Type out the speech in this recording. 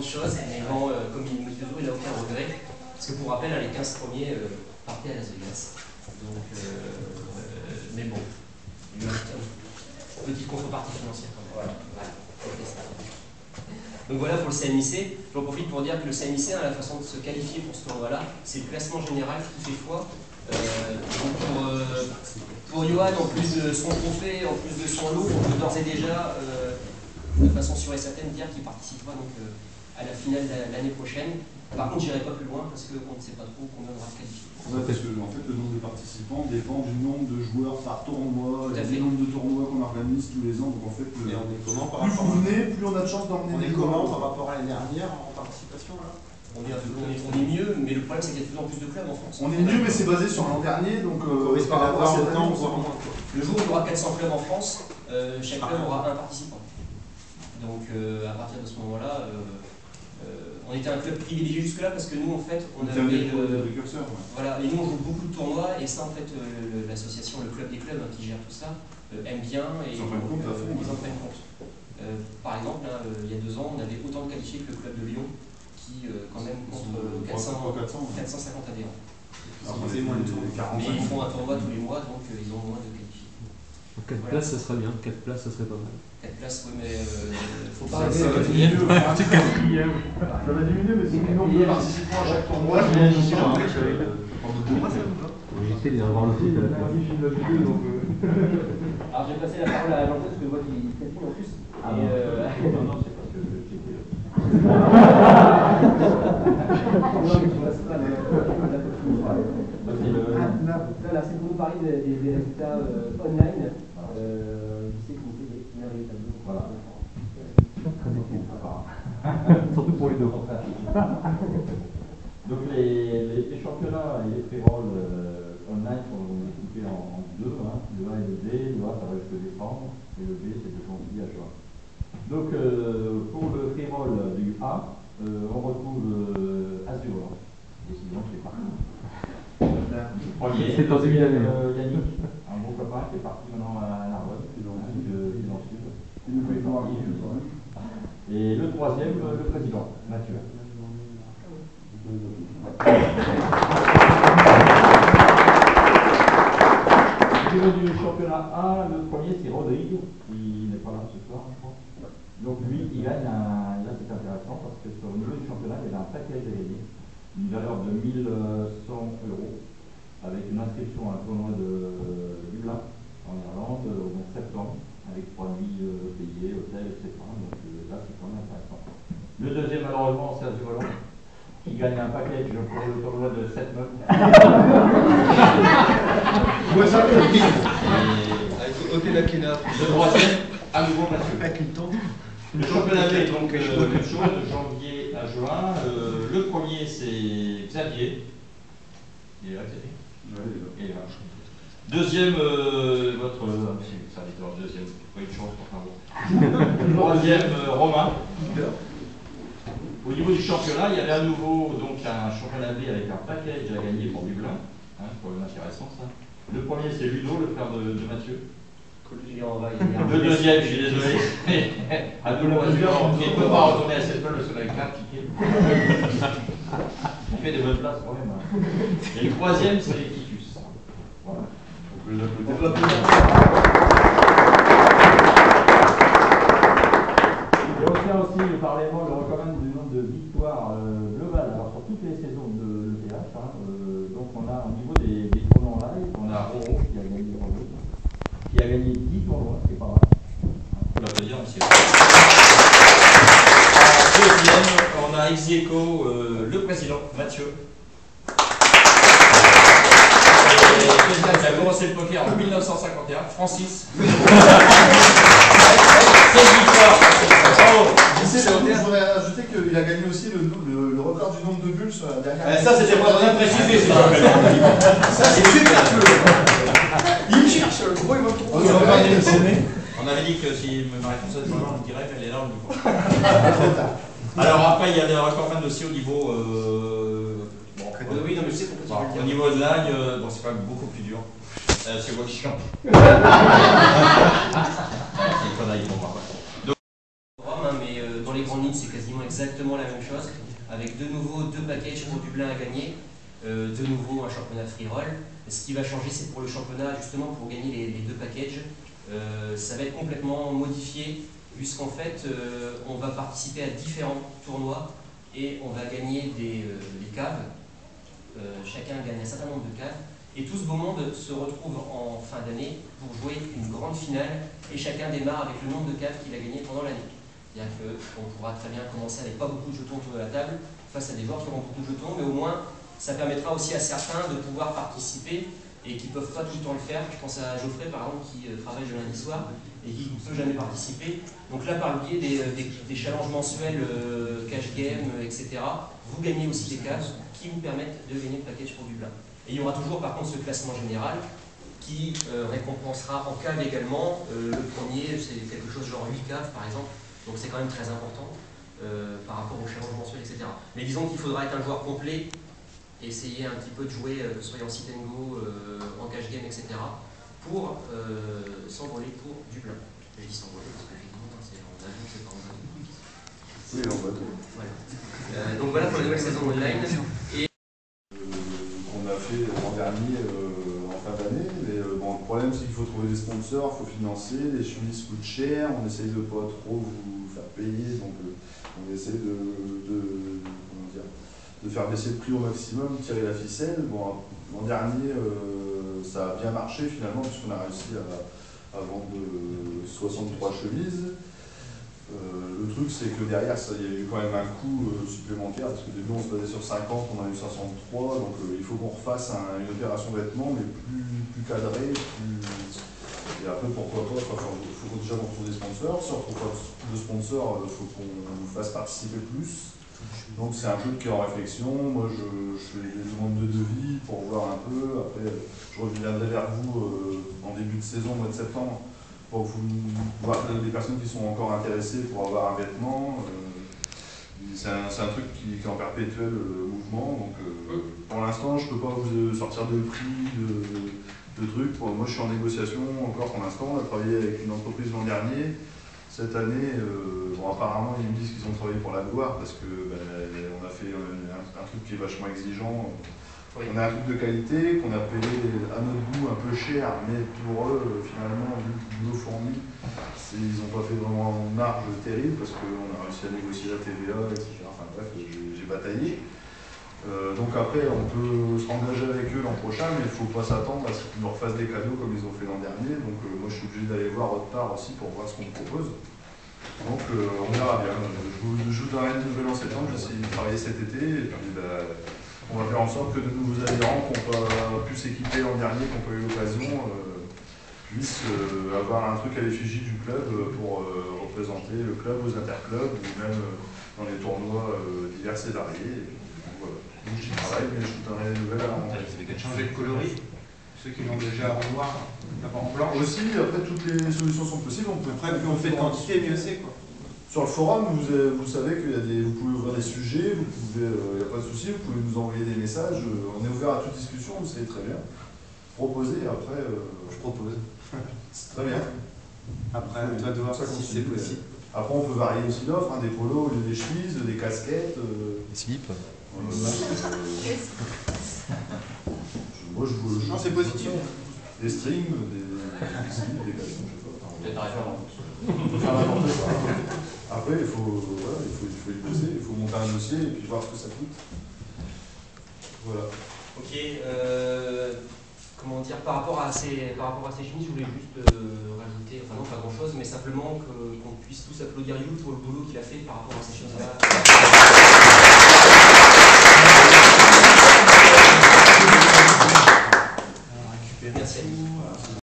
choses, mais bon, comme il me dit toujours, il n'a aucun regret. Parce que pour rappel, les 15 premiers partaient à Las Vegas. Donc, mais bon, il y a une petite contrepartie financière quand même. Voilà. Donc voilà pour le CMIC. J'en profite pour dire que le CMIC, la façon de se qualifier pour ce tournoi-là, c'est le classement général qui fait foi. Pour Johan, en plus de son trophée, en plus de son lot, on peut d'ores et déjà, de façon sûre et certaine, dire qu'il participera donc, à la finale l'année prochaine. Par contre, j'irai pas plus loin parce qu'on ne sait pas trop combien on aura qualifié. Ouais, parce que en fait, le nombre de participants dépend du nombre de joueurs par tournoi, du nombre de tournois qu'on organise tous les ans. Donc en fait, et on est comment par plus rapport vous venez, plus on a de chance d'emmener. On est comment par rapport à l'année dernière en participation là? On est mieux, mais le problème c'est qu'il y a de plus en plus de clubs en France. On est mieux, mais c'est basé sur l'an dernier, donc par rapport à cette année, le jour où il y aura 400 clubs en France, chaque club aura un participant. Donc à partir de ce moment-là, on était un club privilégié jusque-là parce que nous, en fait, on avait voilà, et nous on joue beaucoup de tournois et ça, en fait, l'association, le club des clubs qui gère tout ça, aime bien et ils en prennent compte. Par exemple, là, il y a 2 ans, on avait autant de qualifiés que le club de Lyon qui, quand même, compte 450 adhérents. Mais ils font un tournoi tous les mois, donc ils ont moins de qualifiés. 4 places, ça serait bien. 4 places, ça serait pas mal. 4 places, oui, mais faut pas ça va diminuer. Ça va diminuer, mais c'est le nombre de participants à chaque tournoi. J'essaie d'avoir le foot. Alors j'ai passé la parole à Jean-Claude parce que je vois qu'il taquine en plus. Non, c'est parce que j'étais là, c'est pour nous parler des résultats online. Je sais que vous faites des merveilleux tableaux. Voilà. Surtout pour les deux. Donc les championnats et les pré-rolls online sont découpés en 2, hein, le A et le B. Le A ça va jusqu'au décembre et le B c'est de janvier à juin. Donc pour le pré-roll du A, on retrouve Azure. Décision c'est parti. C'est en début d'année. Yannick, un bon copain qui est parti maintenant à Narbonne, qui est dans le sud. Et le troisième, le président, Mathieu. Au niveau du championnat A, le premier c'est Rodrigue, qui n'est pas là ce soir, je crois. Donc lui, il gagne là c'est intéressant parce que sur le niveau du championnat, il a un package à gagner, une valeur de 1100 €, avec une inscription à un tournoi de Dublin, en Irlande, au mois de septembre, avec 3 nuits payées, hôtel, etc. Donc là, c'est quand même intéressant. Le deuxième, malheureusement, c'est Sergio Volant, qui gagne un package pour le tournoi de 7 meufs. Le troisième, à nouveau Mathieu. Le championnat est donc même chose, de janvier à juin. Le premier, c'est Xavier. Il est là, Xavier? Il est là. Deuxième, votre serviteur, deuxième, pas une chance pour faire. Troisième, Romain. Au niveau du championnat, il y avait à nouveau donc, un championnat B avec un package à gagner pour Dublin. Pour le intéressant ça. Le premier, c'est Ludo, le frère de Mathieu. Le deuxième, je suis désolé, à nouveau, il ne peut pas retourner à cette place parce qu'on avait qu'un ticket. Il fait des bonnes places quand même. Et le troisième, c'est Titus. Voilà. Et on tient aussi le Parlement le recommande du nombre de victoires globales alors, sur toutes les saisons de l'ETH. Donc on a au niveau des tournois en live, on a Roro qui a gagné qui a gagné 10 tournois, c'est pas mal. Pour l'applaudir, monsieur. En deuxième, on a ex aequo le président, Mathieu. Il a commencé le poker en 1951, Francis. Je voudrais ajouter qu'il a gagné aussi le record du nombre de bulles sur la dernière. Ça, c'était pas bien précisé. Ça, c'est super peu. Il me cherche, le gros, il va me trouver. On avait dit que si ma réponse était bonne, on dirait qu'elle est là au niveau. Alors après, il y a des recordman aussi au niveau. Oui, non, mais je sais pourquoi tu veux le dire. Au niveau online, bon, c'est quand même beaucoup plus dur. C'est moi qui chante. C'est une connerie pour moi. Mais dans les grandes lignes, c'est quasiment exactement la même chose, avec de nouveau 2 packages pour Dublin à gagner, de nouveau un championnat free roll. Ce qui va changer, c'est pour le championnat, justement pour gagner les 2 packages, ça va être complètement modifié, puisqu'en fait on va participer à différents tournois et on va gagner des caves. Chacun gagne un certain nombre de caves. Et tout ce beau monde se retrouve en fin d'année pour jouer une grande finale et chacun démarre avec le nombre de caves qu'il a gagné pendant l'année. C'est-à-dire qu'on pourra très bien commencer avec pas beaucoup de jetons autour de la table face à des joueurs qui auront beaucoup de jetons, mais au moins ça permettra aussi à certains de pouvoir participer et qui ne peuvent pas tout le temps le faire. Je pense à Geoffrey par exemple qui travaille le lundi soir et qui ne peut jamais participer. Donc là par le biais des challenges mensuels, cash game, etc., vous gagnez aussi des caves qui vous permettent de gagner le package pour Dublin. Et il y aura toujours par contre ce classement général qui récompensera en cave également. Le premier, c'est quelque chose genre 8 caves par exemple, donc c'est quand même très important par rapport aux challenges mensuels, etc. Mais disons qu'il faudra être un joueur complet et essayer un petit peu de jouer, que ce soit en sit and go, en cash game, etc., pour s'envoler pour Dublin. Je dis s'envoler parce qu'effectivement, on a vu que c'est pas en bateau. Oui, en bateau. Voilà. Donc voilà pour la nouvelle saison online. Et qu'on a fait l'an dernier en fin d'année, mais bon, le problème c'est qu'il faut trouver des sponsors, il faut financer, les chemises coûtent cher, on essaye de pas trop vous faire payer, donc on essaie de faire baisser le prix au maximum, tirer la ficelle. Bon, l'an dernier ça a bien marché finalement puisqu'on a réussi à vendre 63 chemises. Le truc c'est que derrière il y a eu quand même un coût supplémentaire parce qu'au début on se basait sur 50, on a eu 63, donc il faut qu'on refasse une opération vêtements mais plus cadrée, et après pourquoi pas, il faut déjà qu'on trouve des sponsors, si on trouve pas de sponsors, il faut qu'on nous fasse participer plus. Donc c'est un truc qui est en réflexion. Moi je fais des demandes de devis pour voir un peu, après je reviendrai vers vous en début de saison, au mois de septembre, pour vous voir des personnes qui sont encore intéressées pour avoir un vêtement. C'est un truc qui est en perpétuel mouvement, donc pour l'instant je ne peux pas vous sortir de prix, de trucs. Moi je suis en négociation encore pour l'instant. On a travaillé avec une entreprise l'an dernier. Cette année, bon, apparemment ils me disent qu'ils ont travaillé pour la gloire parce que on a fait un truc qui est vachement exigeant. Oui. On a un truc de qualité qu'on a payé à notre goût un peu cher, mais pour eux, finalement, vu le boulot fourni, ils n'ont pas fait vraiment une marge terrible parce qu'on a réussi à négocier la TVA, etc. Enfin bref, j'ai bataillé. Donc après, on peut s'engager avec eux l'an prochain, mais il ne faut pas s'attendre à ce qu'ils nous refassent des cadeaux comme ils ont fait l'an dernier. Donc moi, je suis obligé d'aller voir autre part aussi pour voir ce qu'on me propose. Donc on verra bien. Je vous donnerai une nouvelle en septembre, j'essaie de travailler cet été, et puis on va faire en sorte que de nouveaux adhérents qui n'ont pas pu s'équiper l'an dernier, qui n'ont pas eu l'occasion, puissent avoir un truc à l'effigie du club pour représenter le club aux interclubs ou même dans les tournois divers et variés. Voilà. Donc j'y travaille, mais je vous donnerai des nouvelles à la rentrée. Peut-être changer de coloris. Ceux qui l'ont déjà en noir, d'abord en blanc. Aussi, après toutes les solutions sont possibles. Après, plus on fait de quantité, mieux c'est quoi. Sur le forum, vous savez qu'il y a vous pouvez ouvrir des sujets, il n'y a pas de souci, vous pouvez nous envoyer des messages. On est ouvert à toute discussion, vous savez très bien. Proposez, après, je propose. C'est très bien. Après, toi de voir si c'est possible. Après, on peut varier aussi l'offre, des polos, des chemises, des casquettes. Des slips. Moi, je non, c'est positif. Des strings, des slips, des caleçons, je sais pas. Peut-être référent. On peut faire n'importe quoi. Après, il faut y bosser, il faut monter un dossier et puis voir ce que ça coûte. Voilà. Ok. Comment dire, par rapport à ces chemises, je voulais juste rajouter, enfin non, pas grand chose, mais simplement qu'on puisse tous applaudir You pour le boulot qu'il a fait par rapport à ces choses-là.